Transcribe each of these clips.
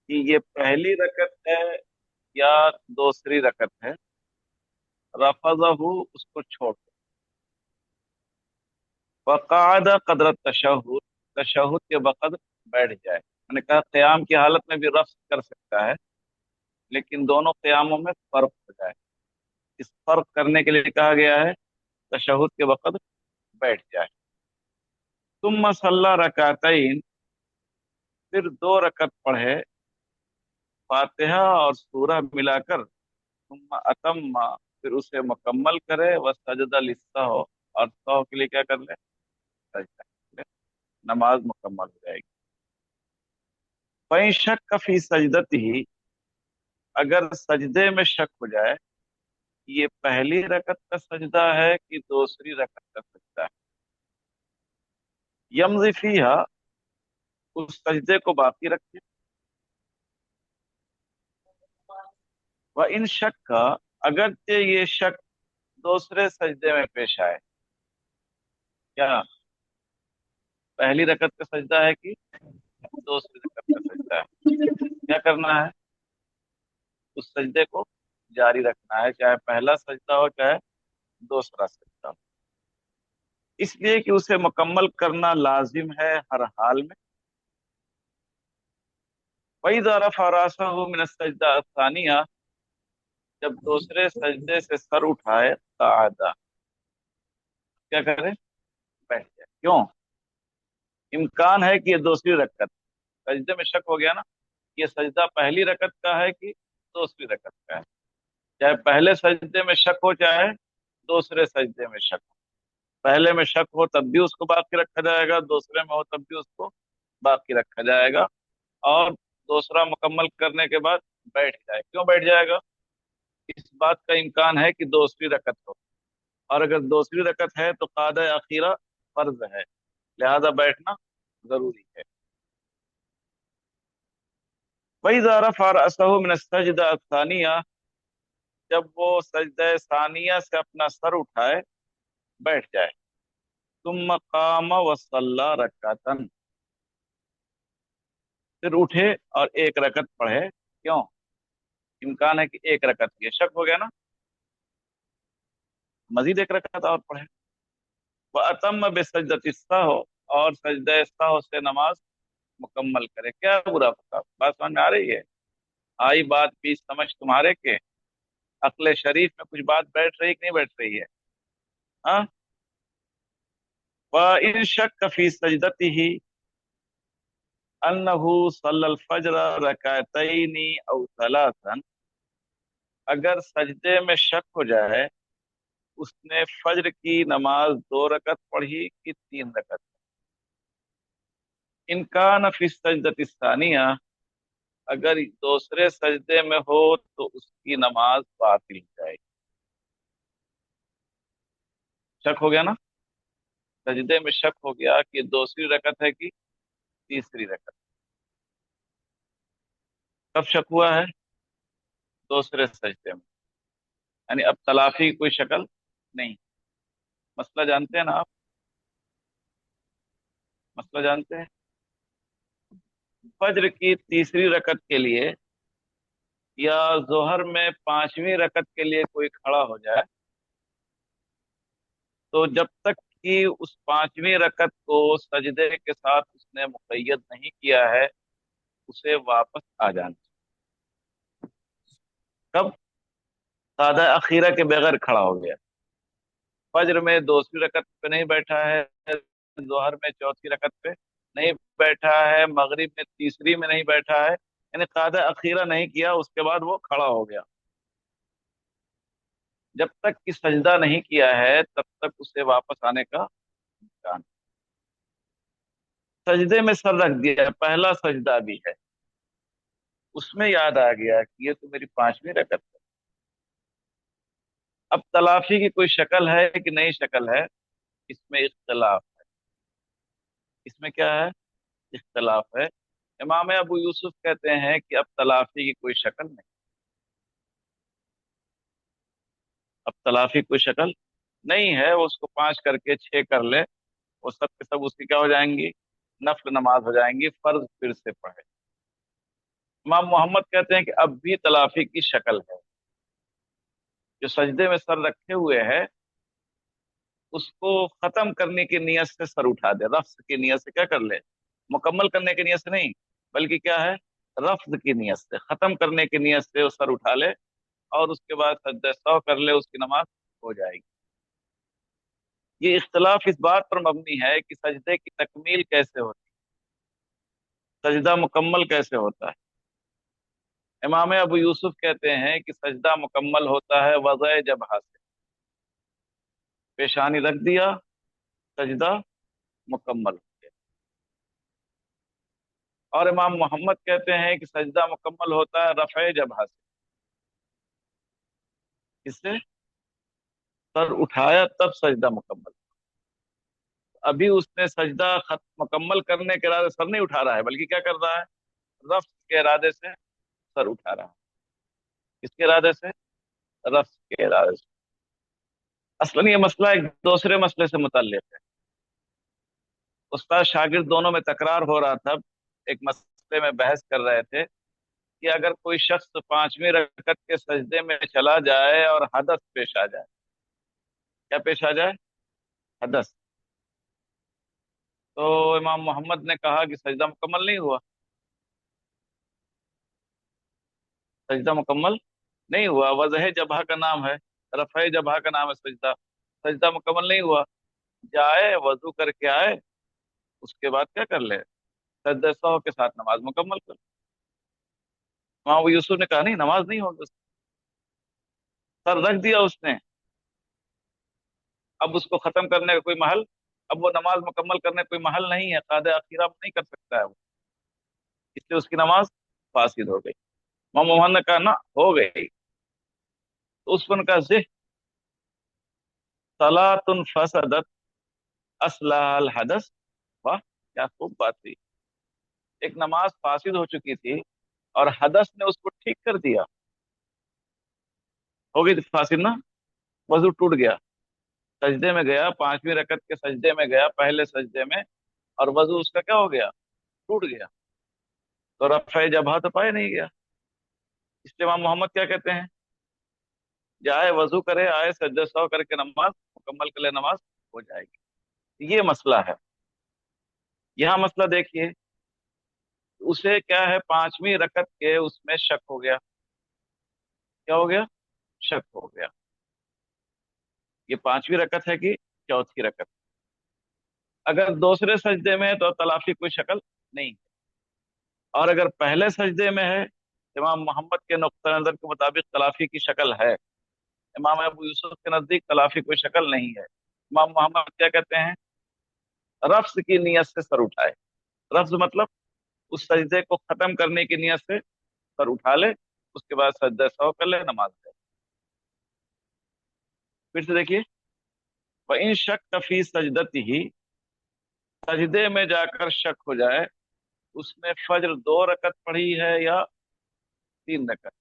कि ये पहली रकत है या दूसरी रकत है। रफज़हु उसको छोड़ दो। वक़अद कदर तशहुद, तशहुद के वक़्त बैठ जाए। मैंने कहा क़याम की हालत में भी रफ्स कर सकता है, लेकिन दोनों क़यामों में फर्क हो जाए। इस फर्क करने के लिए कहा गया है तशहुद के वक़्त बैठ जाए। तुम सल्ला रकातैन, फिर दो रकत पढ़े, फातिहा और सूरह मिलाकर। तुम अतम्मा, फिर उसे मुकम्मल करे। व सजदा लिस्सहव, और सौ के लिए क्या कर ले, सजदा कर ले। नमाज मुकम्मल हो जाएगी। वहीं शक फी सजदती, अगर सजदे में शक हो जाए कि ये पहली रकत का सजदा है कि दूसरी रकत का सजदा है, यमज़ी फीहा, उस सजदे को बाकी रखे। व इन शक का, अगर ये शक दूसरे सजदे में पेश आए, क्या पहली रकत का सजदा है कि दूसरी रकत का सजदा है, क्या करना है, उस सजदे को जारी रखना है, चाहे पहला सजदा हो चाहे दूसरा सजदा हो। इसलिए कि उसे मुकम्मल करना लाजिम है हर हाल में। वही रफ़अ रासहु मिन सजदा सानिया, जब दूसरे सजदे से सर उठाए, क़अदा, क्या करे, बैठ जाए। क्यों? इम्कान है कि ये दूसरी रकत, सजदे में शक हो गया ना, ये सजदा पहली रकत का है कि दूसरी रकत का है। चाहे पहले सजदे में शक हो चाहे दूसरे सजदे में शक हो। पहले में शक हो तब भी उसको बाकी रखा जाएगा, दूसरे में हो तब भी उसको बाकी रखा जाएगा। और दूसरा मुकम्मल करने के बाद बैठ जाए। क्यों बैठ जाएगा? इस बात का इम्कान है कि दूसरी रकत हो, और अगर दूसरी रकत है तो कादा अखीरा फर्ज है, लिहाजा बैठना जरूरी है। वही रफ़अ रअसहु मिन सजदा सानिया, जब वो सजदा सानिया से अपना सर उठाए, बैठ जाए। तुम काम वसल्ला रकातन, फिर उठे और एक रकत पढ़े। क्यों? इम्कान है कि एक रकत की है, शक हो गया ना, मजीद एक रकत और पढ़े। वह अतम बेसजदति हो, और सजदा सहो से नमाज मुकम्मल करे। क्या बुरा बता, बात समझ में आ रही है? आई बात भी समझ तुम्हारे के, अक्ल शरीफ में कुछ बात बैठ रही कि नहीं बैठ रही है? हाँ। वह इन शक फी सजदती ही अन्नहु सल्लल फज्र रकातैनी औ सलासन, अगर सजदे में शक हो जाए उसने फज्र की नमाज दो रकत पढ़ी कि तीन रकत। इनकान फी सजदति सानिया, अगर दूसरे सजदे में हो तो उसकी नमाज बातिल हो जाएगी। शक हो गया ना, सजदे में शक हो गया कि दूसरी रकत है कि तीसरी रकत। कब शक हुआ है? दूसरे सजदे में, यानी अब तलाफी की कोई शक्ल नहीं। मसला जानते हैं ना आप? मसला जानते हैं? फज्र की तीसरी रकत के लिए या जोहर में पांचवी रकत के लिए कोई खड़ा हो जाए, तो जब तक कि उस पांचवी रकत को सजदे के साथ उसने मुक़य्यद नहीं किया है, उसे वापस आ जाना। कब? सादा अखीरा के बगैर खड़ा हो गया, फज्र में दूसरी रकत पे नहीं बैठा है, जोहर में चौथी रकत पे नहीं बैठा है, मगरिब में तीसरी में नहीं बैठा है, यानी कादा अखीरा नहीं किया, उसके बाद वो खड़ा हो गया। जब तक कि सजदा नहीं किया है तब तक उसे वापस आने का इम्कान। सजदे में सर रख दिया, पहला सजदा भी है, उसमें याद आ गया कि ये तो मेरी पांचवी रकत है। अब तलाफी की कोई शक्ल है कि नहीं शक्ल है, इसमें इख्तलाफ है। इसमें क्या है? इख्तलाफ है। इमाम अबू यूसुफ कहते हैं कि अब तलाफी की कोई शक्ल नहीं, अब तलाफी कोई शक्ल नहीं है। वो उसको पांच करके छह कर ले, वो सब के सब उसकी क्या हो जाएंगी, नफल नमाज हो जाएंगी, फर्ज फिर से पढ़े। इमाम मोहम्मद कहते हैं कि अब भी तलाफी की शक्ल है, जो सजदे में सर रखे हुए है उसको खत्म करने की नियत से सर उठा दे, रफ्स की नियत से क्या कर ले, मुकम्मल करने की नियत से नहीं, बल्कि क्या है, रफ्ज की नियत से, खत्म करने की नियत से वो सर उठा ले और उसके बाद सजदे सौ कर ले, उसकी नमाज हो जाएगी। ये इख्तलाफ इस बात पर मबनी है कि सजदे की तकमील कैसे होती है, सजदा मुकम्मल कैसे होता है। इमाम अबू यूसुफ कहते हैं कि सजदा मुकम्मल होता है वज़े जबहा से, पेशानी रख दिया, सजदा मुकम्मल हो गया। और इमाम मोहम्मद कहते हैं कि सजदा मुकम्मल होता है रफ़े जबहा से, इससे सर उठाया तब सजदा मुकम्मल। अभी उसने सजदा मुकम्मल करने के इरादे सर नहीं उठा रहा है, बल्कि क्या कर रहा है, रफ्स के इरादे से सर उठा रहा है। किसके इरादे से, रफ्स के इरादे से। असल ये मसला एक दूसरे मसले से मुतल्लिक है। उस्ताद शागिर्द दोनों में तकरार हो रहा था, एक मसले में बहस कर रहे थे कि अगर कोई शख्स पांचवी रकत के सजदे में चला जाए और हदस पेश आ जाए, क्या पेश आ जाए, हदस, तो इमाम मोहम्मद ने कहा कि सजदा मुकम्मल नहीं हुआ, सजदा मुकम्मल नहीं हुआ, वजह जबहा का नाम है, रफ़े जबहा का नाम है सजदा, सजदा मुकम्मल नहीं हुआ। जाए वजू करके आए, उसके बाद क्या कर ले, सजदे सहो के साथ नमाज मुकम्मल कर। वहां वो यूसुफ ने कहा नहीं, नमाज नहीं होगी, सर रख दिया उसने, अब उसको खत्म करने का कोई महल, अब वो नमाज मुकम्मल करने का कोई महल नहीं है, कायदे अखीरा में नहीं कर सकता है वो, इसलिए उसकी नमाज फासिद हो गई। मोहम्मद ने कहा ना, हो गई। तो उस पर कहा जिह सलातुन फसदत असलाल हदस। वाह, क्या खूब बात थी, एक नमाज फासिद हो चुकी थी और हदस ने उसको ठीक कर दिया, हो गई थी फासिद ना, वजू टूट गया, सजदे में गया, पांचवी रकत के सजदे में गया, पहले सजदे में, और वजू उसका क्या हो गया, टूट गया, तो रफ़े जबहा तो पाया नहीं गया। इसलिए इमाम मोहम्मद क्या कहते हैं, जाए वजू करे, आए सजदे सौ करके नमाज मुकम्मल कर ले, नमाज हो जाएगी। ये मसला है। यहाँ मसला देखिए, उसे क्या है, पांचवी रकत के उसमें शक हो गया, क्या हो गया, शक हो गया, ये पांचवी रकत है कि चौथी रकत। अगर दूसरे सजदे में है तो तलाफी कोई शक्ल नहीं, और अगर पहले सजदे में है, इमाम मोहम्मद के नुक्ता नजर के मुताबिक तलाफी की शक्ल है, इमाम अबू यूसुफ के नजदीक तलाफी कोई शक्ल नहीं है। इमाम मोहम्मद क्या कहते हैं, रफ्स की नियत से सर उठाए, रफ्स मतलब उस सजदे को खत्म करने की नियत से सर उठा ले, उसके बाद सजदा सौ कर ले, नमाज है। फिर से देखिए, इन शक फी सजदती ही, सजदे में जाकर शक हो जाए, उसने फज्र दो रकत पढ़ी है या तीन रकत,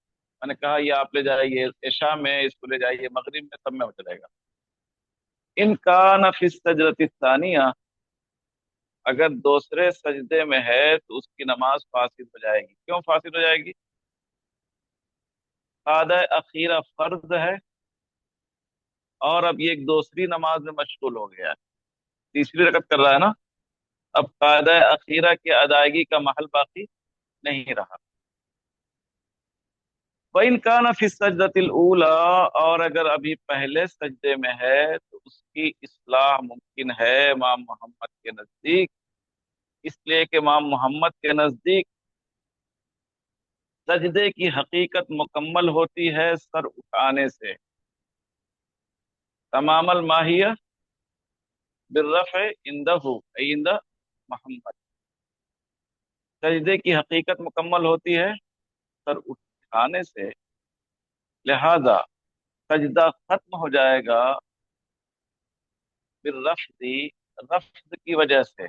मैंने कहा ये आप ले जाइए इशा में, इसको ले जाइए मगरिब में, सब में हो जाएगा। इन कान फी सजदती सानिया, अगर दूसरे सजदे में है तो उसकी नमाज फासिद हो जाएगी। क्यों फासिद हो जाएगी, कायदा अखीरा फर्ज है और अब ये एक दूसरी नमाज में मशगूल हो गया है, तीसरी रकत कर रहा है ना, अब कायदा अखीरा की अदायगी का महल बाकी नहीं रहा। वइन कान फी सजदतिल ऊला, और अगर अभी पहले सजदे में है तो उसकी इस्लाह मुमकिन है इमाम मोहम्मद के नजदीक, इसलिए कि इमाम मोहम्मद के नजदीक सजदे की हकीकत मुकम्मल होती है सर उठाने से, तमामल माहिया बिर्रफ़ इंदहु इंद मोहम्मद, सजदे की हकीकत मुकम्मल होती है सर उठाने से, लिहाजा सजदा खत्म हो जाएगा बिर्रफ़्ज़ी, रफ्ज की वजह से,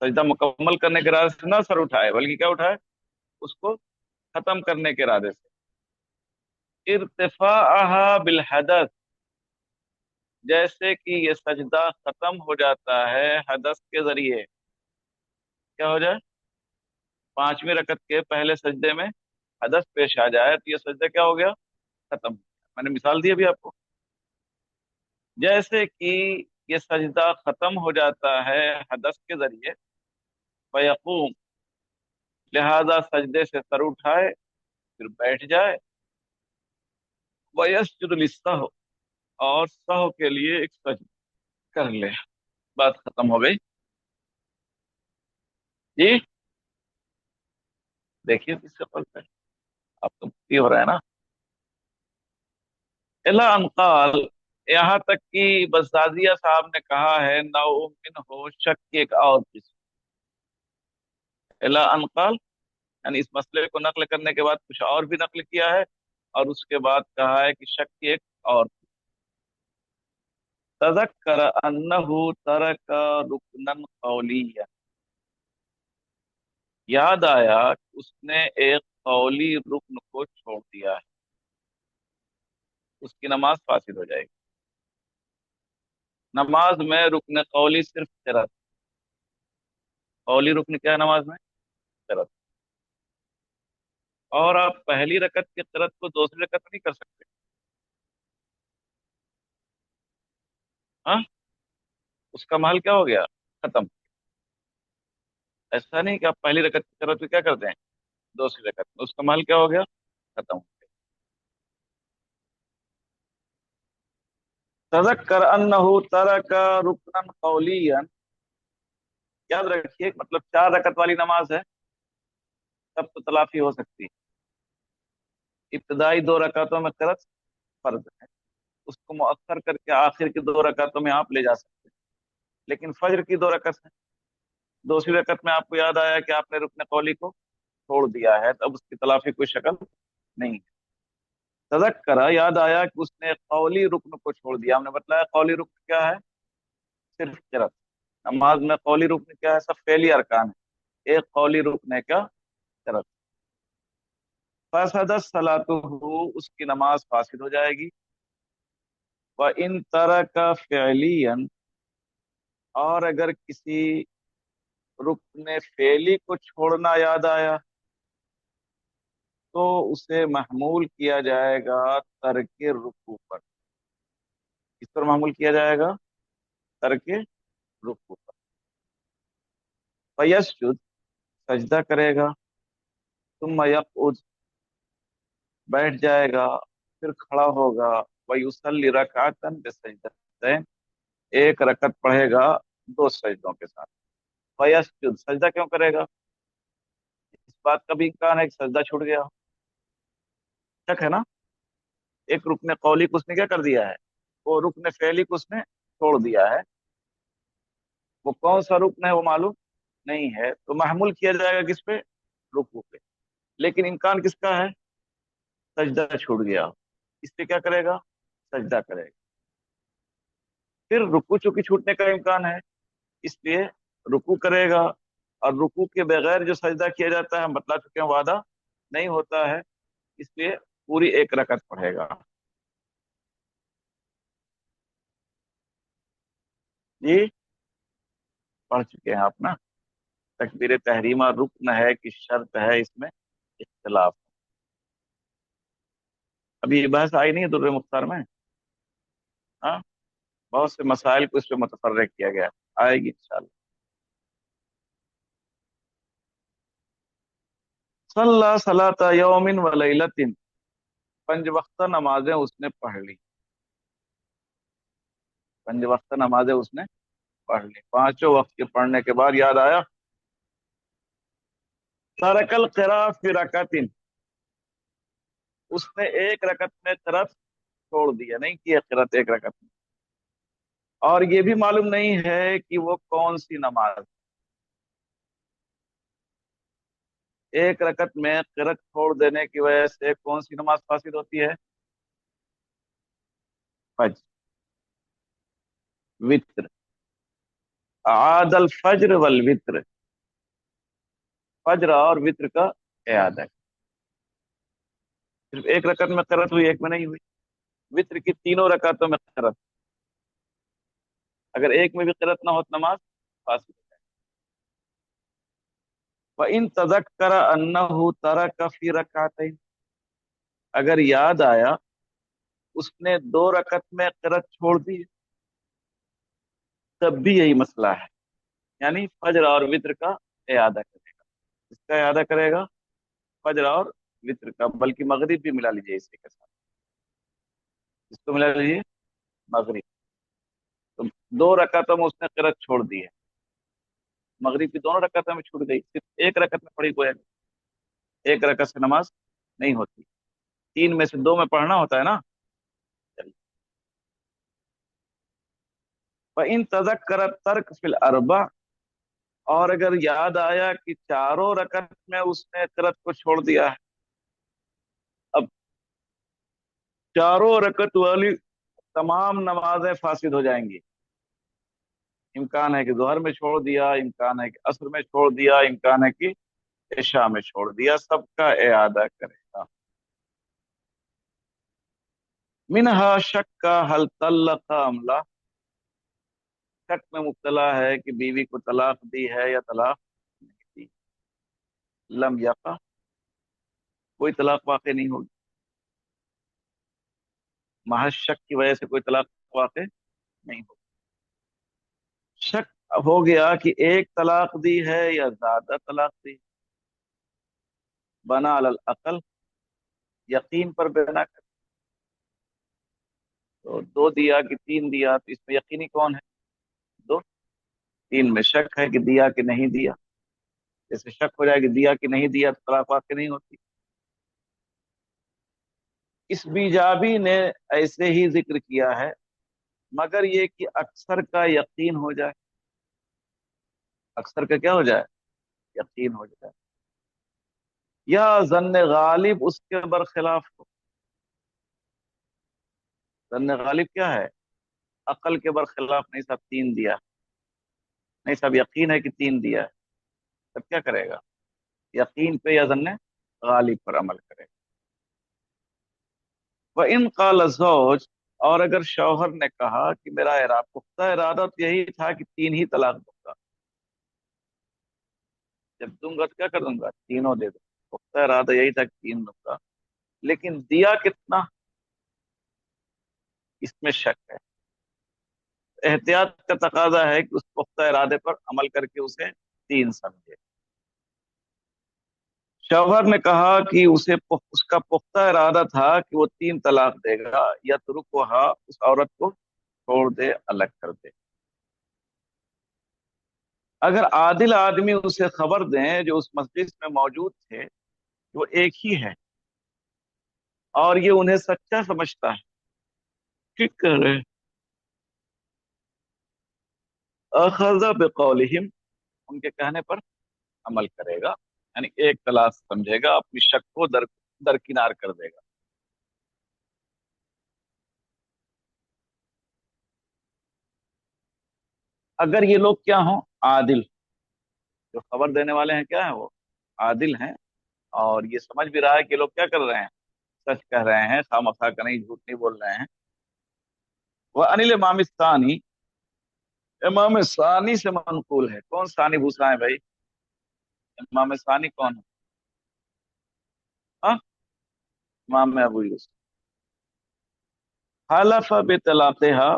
सजदा मुकम्मल करने के इरादे से ना सर उठाए, बल्कि क्या उठाए, उसको खत्म करने के इरादे से। इर्तिफाअहा बिल हदस, जैसे कि ये सजदा खत्म हो जाता है हदस के जरिए, क्या हो जाए, 5वीं रकत के पहले सजदे में हदस पेश आ जाए तो ये सजदा क्या हो गया, खत्म। मैंने मिसाल दी अभी आपको, जैसे कि ये सजदा खत्म हो जाता है हदस के जरिए, फयकूम, लिहाजा सजदे से सर उठाए फिर बैठ जाए, वयस्जुद लिस्सहव, और सहव के लिए एक सजदा कर ले। बात खत्म हो गई जी। देखिए इससे पढ़ते हैं, आप तो मुफ्ती हो रहा है ना। इला अनकाल, यहाँ तक कि बसाजिया साहब ने कहा है नाउमिन हो शक की एक और किस्म। इला अनकाल यानी इस मसले को नकल करने के बाद कुछ और भी नकल किया है, और उसके बाद कहा है कि शक की एक और। तज़क्कर अन्नहु तरका रुकनन कौलिया, याद आया कि उसने एक कौली रुकन को छोड़ दिया है, उसकी नमाज फासिद हो जाएगी। नमाज में रुकन कौली सिर्फ किरात, कौली रुकन क्या है नमाज में, किरात। और आप पहली रकत की किरात को दूसरी रकत में नहीं कर सकते। हाँ, उसका महल क्या हो गया, खत्म। ऐसा नहीं कि आप पहली रकत की किरात को क्या करते हैं, दूसरी रकत में, उसका महल क्या हो गया, खत्म। तज़क्कर अन्नहु तरका रुकनन कौलियन, याद रखिए मतलब 4 रकत वाली नमाज है तब तो तलाफी हो सकती है। इब्तदाई 2 रकातों में किरात फर्ज है, उसको मुअक्खर करके आखिर की 2 रकातों में आप ले जा सकते हैं। लेकिन फजर की 2 रकत है, दूसरी रकत में आपको याद आया कि आपने रुकने कौली को छोड़ दिया है, तब उसकी तलाफी कोई शक्ल नहीं है। तज़क्करा, याद आया कि उसने कौली रुकन को छोड़ दिया। हमने बताया कौली रुकन क्या है, सिर्फ किरात। नमाज में कौली रुकन क्या है, सब फेली अरकान है, एक कौली रुकन है क्या, किरात। फसदत सलातुहु, उसकी नमाज फासिद हो जाएगी। व इन तरका फ़िअलियन, और अगर किसी रुकने फेली को छोड़ना याद आया तो उसे महमूल किया जाएगा तर्के रुकू पर। किस पर महमूल किया जाएगा, तर्के रुकू पर। फयस्जुद, सजदा करेगा। तुम यक़उद, बैठ जाएगा। फिर खड़ा होगा। वयुसल्ली रकातन बिसजदतैन, एक रकत पढ़ेगा 2 सजदों के साथ। फयस्जुद, सजदा क्यों करेगा, इस बात का भी इम्कान है कि सजदा छूट गया हो। शक है ना, एक रुकने कौली को उसने क्या कर दिया है, वो रुकने फेली को उसने छोड़ दिया है। वो कौन सा रुकन है वो मालूम नहीं है, तो महमूल किया जाएगा किस पे, रुकू पे। लेकिन इम्कान किसका है, सजदा छूट गया, इस पे क्या करेगा, सजदा करेगा। फिर रुकू चूंकि छूटने का इम्कान है, इसलिए रुकू करेगा। और रुकू के बगैर जो सजदा किया जाता है हम बता चुके हैं, वादा नहीं होता है, इसलिए पूरी एक रकत पढ़ेगा। जी, पढ़ चुके हैं आप ना। तकबीर तहरीमा रुकन है कि शर्त है, इसमें इख्तिलाफ। अभी ये बहस आई नहीं है दुर्र मुख्तार में। हाँ, बहुत से मसाइल को इस पे मुतफर्रक किया गया है। आएगी इंशाल्लाह। सल्ला सलाता यौमिन व लैलतिन, 5 वक्त नमाजें उसने पढ़ ली। 5 वक्त नमाजें उसने पढ़ ली। पांचों वक्त के पढ़ने के बाद याद आया, तरकल क़िरा फी रकतिन, उसने एक रकत में क़िरात छोड़ दिया, नहीं किया क़िरात एक रकत में। और ये भी मालूम नहीं है कि वो कौन सी नमाज। एक रकत में क़िरात छोड़ देने की वजह से कौन सी नमाज फासिद होती है, फज्र, वित्र। आदल फज्र वल वित्र, फज्र और वित्र का इयादा है। सिर्फ एक रकत में क़िरात हुई, एक में नहीं हुई। वित्र की तीनों रकातों में क़िरात, अगर एक में भी क़िरात ना हो तो नमाज फासिद। इन तज़क्कर अन्नहु तरक फी रकातैन, अगर याद आया उसने 2 रकत में किरात छोड़ दी, तब भी यही मसला है। यानी फजर और वित्र का इयादा करेगा। इसका इयादा करेगा फजर और वित्र का, बल्कि मगरिब भी मिला लीजिए इसी के साथ। इसको मिला लीजिए मगरिब। तो 2 रकातों में उसने किरात छोड़ दी है, मगरिब की दोनों रकातों में छूट गई, सिर्फ एक रकत में पढ़ी गोया। एक रकत से नमाज नहीं होती, 3 में से 2 में पढ़ना होता है ना। इन तज़क्कर तर्क फिल अरबा, और अगर याद आया कि 4 रकत में उसने किरात को छोड़ दिया है, अब 4 रकत वाली तमाम नमाजें फासिद हो जाएंगी। इम्कान है कि जोहर में छोड़ दिया, इम्कान है कि असर में छोड़ दिया, इम्कान है कि इशा में छोड़ दिया, सबका इआदा करेगा। मिनहा शक का हल तल्लका अमला, शक में मुब्तला है कि बीवी को तलाक दी है या तलाक नहीं दी। लम यका, कोई तलाक वाक़ई नहीं होगी, महज शक की वजह से कोई तलाक वाक़ई नहीं होगी। शक हो गया कि एक तलाक दी है या ज्यादा तलाक दी, बना अलल अकल, यकीन पर बिना कर। तो 2 दिया कि 3 दिया, तो इसमें यकीनी कौन है? 2। 3 में शक है कि दिया कि नहीं दिया। जैसे शक हो जाए कि दिया कि नहीं दिया तो तलाक वाक़ई नहीं होती। इस बीजाबी ने ऐसे ही जिक्र किया है, मगर ये कि अक्सर का यकीन हो जाए। अक्सर का क्या हो जाए? यकीन हो जाए, या जन्ने गालिब उसके बरखिलाफ हो। जन्ने गालिब क्या है? अकल के बरखिलाफ नहीं साहब, 3 दिया, नहीं साहब यकीन है कि 3 दिया है, तब क्या करेगा? यकीन पे या जन्ने गालिब पर अमल करेगा। वह इन काल ज़ौज, और अगर शौहर ने कहा कि मेरा पुख्ता इरादा तो यही था कि 3 ही तलाक दूंगा, जब दूंगा तो क्या कर दूंगा? तीनों दे दूंगा, पुख्ता इरादा यही था कि 3 दूंगा, लेकिन दिया कितना, इसमें शक है। एहतियात का तकाजा है कि उस पुख्ता इरादे पर अमल करके उसे 3 समझे। शौहर ने कहा कि उसका पुख्ता इरादा था कि वो 3 तलाक देगा, या तो रुको उस औरत को छोड़ दे, अलग कर दे। अगर आदिल आदमी उसे खबर दें जो उस मस्जिद में मौजूद थे, वो एक ही है और ये उन्हें सच्चा समझता है, ठीक कह रहे हैं, अखज़ा बिकौलिहिम, उनके कहने पर अमल करेगा। यानी एक तलाक समझेगा, अपनी शक को दरकिनार कर देगा। अगर ये लोग क्या हों? आदिल, जो खबर देने वाले हैं क्या है वो? आदिल हैं, और ये समझ भी रहा है कि ये लोग क्या कर रहे हैं, सच कह रहे हैं, खामखा का नहीं, झूठ नहीं बोल रहे हैं। वह अनिल इमाम सानी, इमाम सानी से मनकूल है। कौन सानी भूसा है भाई? इमाम सानी कौन है? हाँ, इमाम अबू यूसुफ। हलफ बेतलाक़हा,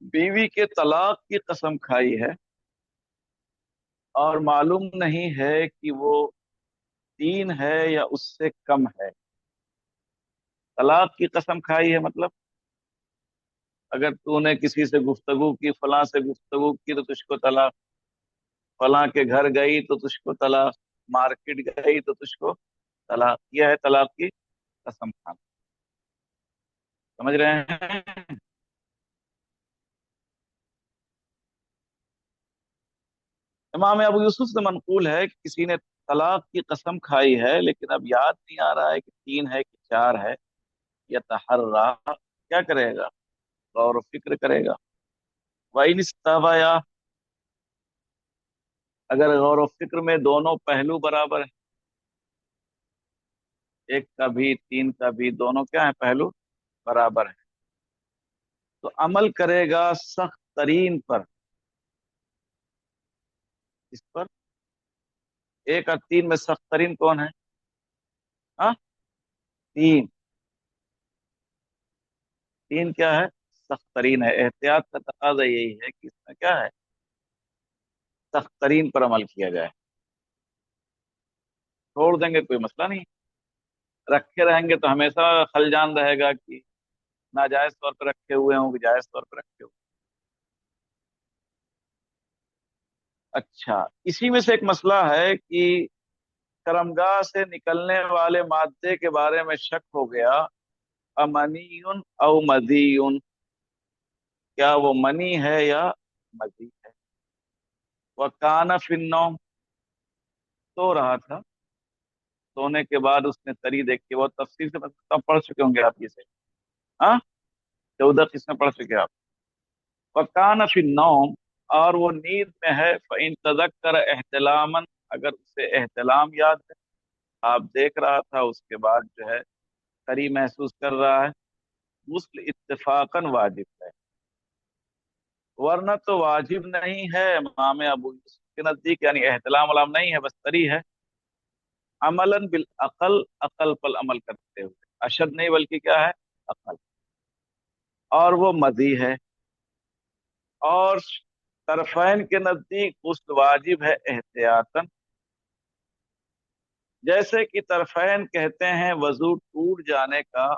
बीवी के तलाक की कसम खाई है, और मालूम नहीं है कि वो 3 है या उससे कम है। तलाक की कसम खाई है मतलब, अगर तूने किसी से गुफ्तगू की, फलां से गुफ्तगू की तो तुझको तलाक, फलां के घर गई तो तुझको तलाक, मार्केट गई तो तुझको तलाक। यह है तलाक की कसम खाना। समझ रहे हैं? इमाम अबू यूसुफ से मनकूल है कि किसी ने तलाक की कसम खाई है, लेकिन अब याद नहीं आ रहा है कि 3 है कि 4 है। या तहर्रा, क्या करेगा? गौर व फिक्र करेगा। वही निस्तावाया, अगर गौर व फिक्र में दोनों पहलू बराबर है, एक का भी 3 का भी, दोनों क्या है? पहलू बराबर है, तो अमल करेगा सख्त तरीन पर। इस पर एक और तीन में सख्त तरीन कौन है? हाँ, तीन। तीन क्या है? सख्त तरीन है। एहतियात का तकाजा यही है कि इसमें क्या है, सख्त तरीन पर अमल किया जाए। छोड़ देंगे कोई मसला नहीं, रखे रहेंगे तो हमेशा खलजान रहेगा कि नाजायज तौर पर रखे हुए हों कि जायज तौर पर रखे हुए। अच्छा, इसी में से एक मसला है कि कर्मगाह से निकलने वाले मादे के बारे में शक हो गया, अमनीयुन औ मदीयुन, क्या वो मनी है या मदी है। वह काना फिन्नौम, सो रहा था, सोने के बाद उसने तरी देख के, बहुत तफसील से मतलब पढ़ चुके होंगे आप इसे। हाँ, 14 किस्में पढ़ चुके आप। वह काना फिन्नौम, और वो नींद में है, फ़इन तज़क्कर एहतलामन, अगर उसे एहतलाम याद है, आप देख रहा था उसके बाद जो है तरी महसूस कर रहा है, गुस्ल इत्तेफाकन वाजिब है, वरना तो वाजिब नहीं है इमाम अबू यूसुफ के नजदीक, यानी एहतलाम वलाम नहीं है, बस तरी है। अमलन बिल अकल, अकल पर अमल करते हुए, अशद नहीं बल्कि क्या है, अकल। और वो मदी है, और तरफैन के नजदीक गुस्ल वाजिब है एहतियातन। जैसे कि तरफैन कहते हैं वजू टूट जाने का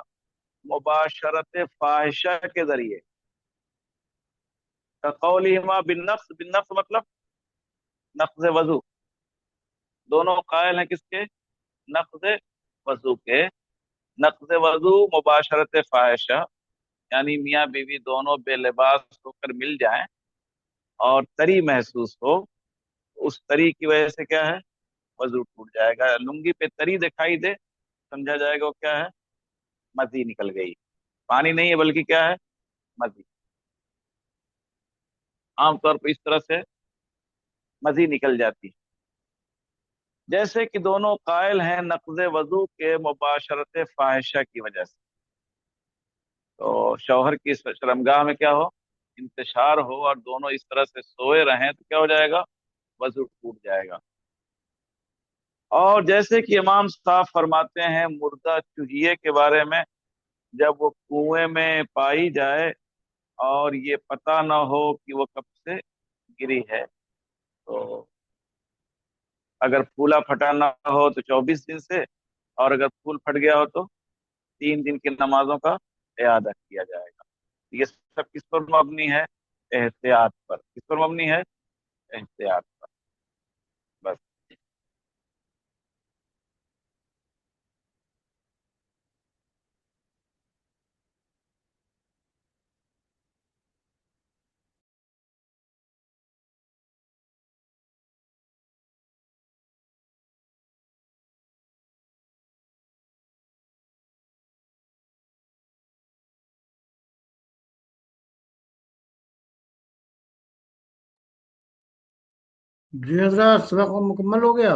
मुबाशरत फाहिशा के जरिए, कौलिहिमा बिन नफ्स, बिन नफ्स मतलब नफ्ज वजू, दोनों कायल हैं किसके, नफ्ज वजू के। नफ्ज वजू मुबाशरत फाहिशा, यानी मियाँ बीवी दोनों बेलिबास होकर मिल जाएं और तरी महसूस हो, उस तरी की वजह से क्या है, वजू टूट जाएगा। लुंगी पे तरी दिखाई दे, समझा जाएगा वो क्या है, मदी निकल गई। पानी नहीं है बल्कि क्या है, मदी। आमतौर पर इस तरह से मदी निकल जाती है। जैसे कि दोनों कायल हैं नक्ज़ वजू के मुबाशरत फाहिशा की वजह से, तो शौहर की शर्मगाह में क्या हो, इंतशार हो, और दोनों इस तरह से सोए रहें तो क्या हो जाएगा, वजू टूट जाएगा। और जैसे कि इमाम साहब फरमाते हैं मुर्दा चूहिए के बारे में, जब वो कुएं में पाई जाए और ये पता ना हो कि वो कब से गिरी है, तो अगर फूला फटा ना हो तो 24 दिन से, और अगर फूल फट गया हो तो 3 दिन की नमाजों का इआदा किया जाएगा। ये सब किस पर मबनी है, एहतियात पर। किस पर मबनी है, एहतियात पर, बस। जी हजरत, सबक मुकम्मल हो गया।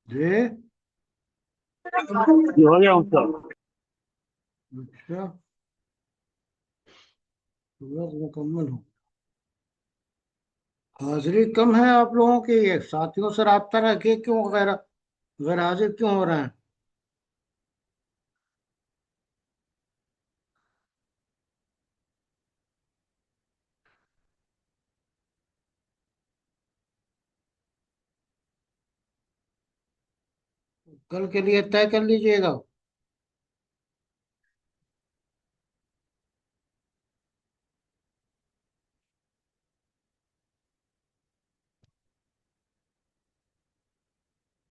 जी। ये हो गया उसका। अच्छा, सबक मुकम्मल हो। हाजिरी कम है आप लोगों की, ये साथियों से राब्ता रखिए, क्यों गैर गैर हाजिर क्यों हो रहे हैं? कल के लिए तय कर लीजिएगा।